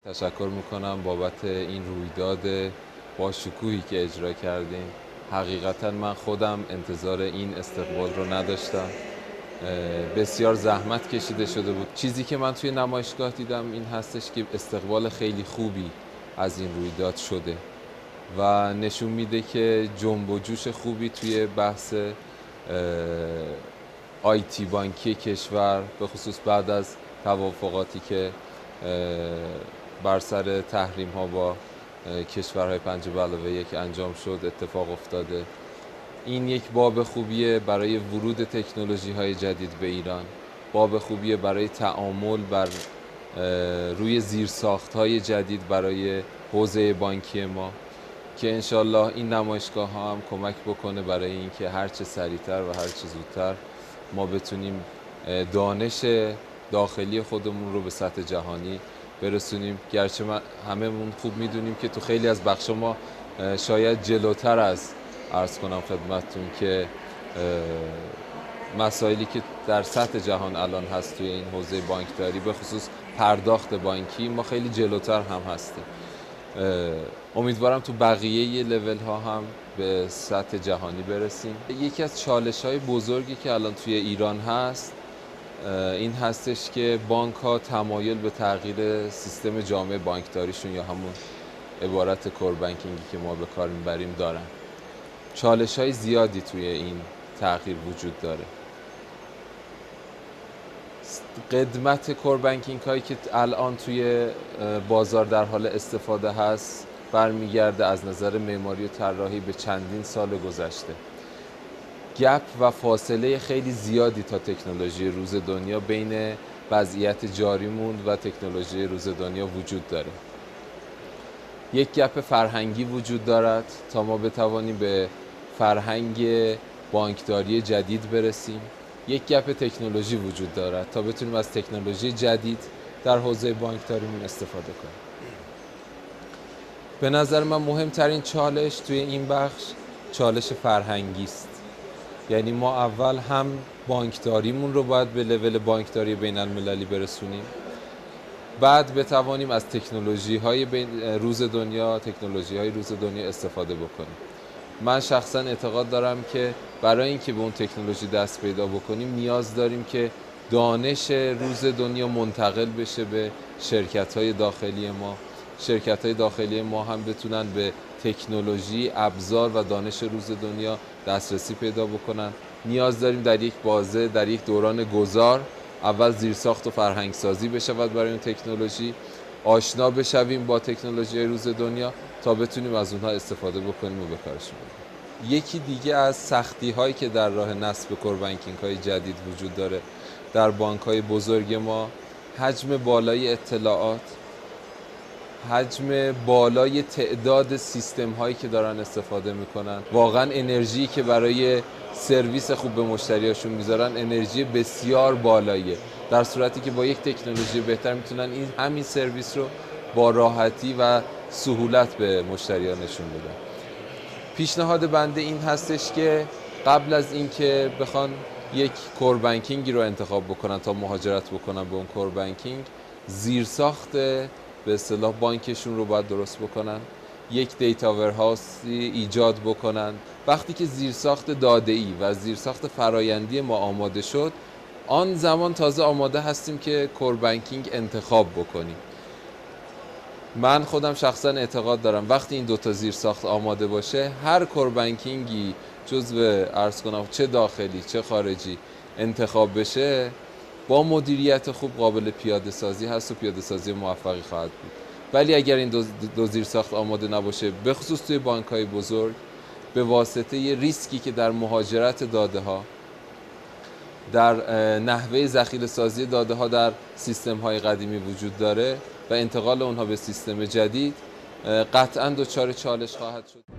تشکر میکنم بابت این رویداد با شکوهی که اجرا کردیم. حقیقتا من خودم انتظار این استقبال رو نداشتم. بسیار زحمت کشیده شده بود. چیزی که من توی نمایشگاه دیدم این هستش که استقبال خیلی خوبی از این رویداد شده و نشون میده که جنب و جوش خوبی توی بحث آیتی بانکی کشور، به خصوص بعد از توافقاتی که بر سر تحریم ها با کشورهای 5+1 انجام شد اتفاق افتاده. این یک باب خوبیه برای ورود تکنولوژی های جدید به ایران، باب خوبیه برای تعامل بر روی زیرساخت های جدید برای حوزه بانکی ما که انشالله این نمایشگاه ها هم کمک بکنه برای اینکه هرچه سریعتر و هرچه زودتر ما بتونیم دانش داخلی خودمون رو به سطح جهانی برسونیم. گرچه هممون خوب میدونیم که تو خیلی از بخش ما شاید جلوتر از عرض کنم خدمتتون که مسائلی که در سطح جهان الان هست توی این حوزه بانکداری، به خصوص پرداخت بانکی، ما خیلی جلوتر هم هستیم. امیدوارم تو بقیه لول ها هم به سطح جهانی برسیم. یکی از چالش های بزرگی که الان توی ایران هست این هستش که بانک ها تمایل به تغییر سیستم جامعه بانکداریشون یا همون عبارت کور بانکینگی که ما به کار میبریم دارن. چالش های زیادی توی این تغییر وجود داره. قدمت کور بانکینگ هایی که الان توی بازار در حال استفاده هست برمیگرده از نظر معماری و طراحی به چندین سال گذشته. گپ و فاصله خیلی زیادی تا تکنولوژی روز دنیا بین وضعیت جاریمون و تکنولوژی روز دنیا وجود داره. یک گپ فرهنگی وجود دارد تا ما بتوانیم به فرهنگ بانکداری جدید برسیم. یک گپ تکنولوژی وجود دارد تا بتونیم از تکنولوژی جدید در حوزه بانکداریمون استفاده کنیم. به نظر من مهمترین چالش توی این بخش چالش فرهنگی است. یعنی ما اول هم بانکداریمون رو باید به لول بانکداری بین المللی برسونیم، بعد بتوانیم از تکنولوژی های روز دنیا استفاده بکنیم. من شخصا اعتقاد دارم که برای اینکه به اون تکنولوژی دست پیدا بکنیم نیاز داریم که دانش روز دنیا منتقل بشه به شرکت‌های داخلی ما. شرکت‌های داخلی ما هم بتونن به تکنولوژی، ابزار و دانش روز دنیا دسترسی پیدا بکنن. نیاز داریم در یک بازه، در یک دوران گذار اول زیرساخت و فرهنگ سازی بشود برای اون تکنولوژی، آشنا بشویم با تکنولوژی روز دنیا تا بتونیم از اونها استفاده بکنیم و به کارشون بگیریم. یکی دیگه از سختی هایی که در راه نصب کور بانکینگ های جدید وجود داره در بانک های بزرگ ما، حجم بالای اطلاعات، حجم بالای تعداد سیستم هایی که دارن استفاده میکنن. واقعا انرژی که برای سرویس خوب به مشتریاشون میذارن انرژی بسیار بالاییه، در صورتی که با یک تکنولوژی بهتر میتونن همین سرویس رو با راحتی و سهولت به مشتریانشون بدن. پیشنهاد بنده این هستش که قبل از اینکه بخوان یک کور بانکینگی رو انتخاب بکنن تا مهاجرت بکنن به اون کور بانکینگ، زیرساخت به اصطلاح بانکشون رو باید درست بکنن، یک دیتا ورهاوسی ایجاد بکنن. وقتی که زیرساخت داده‌ای و زیرساخت فرایندی ما آماده شد، آن زمان تازه آماده هستیم که کور بانکینگ انتخاب بکنیم. من خودم شخصا اعتقاد دارم وقتی این دوتا زیرساخت آماده باشه، هر کور بانکینگی جزو عرض کنم چه داخلی چه خارجی انتخاب بشه، با مدیریت خوب قابل پیاده سازی هست و پیاده سازی موفقی خواهد بود. ولی اگر این دو زیرساخت آماده نباشه، به خصوص توی بانک‌های بزرگ، به واسطه یه ریسکی که در مهاجرت داده ها، در نحوه ذخیره سازی داده ها در سیستم های قدیمی وجود داره و انتقال اونها به سیستم جدید، قطعاً دچار چالش خواهد شد.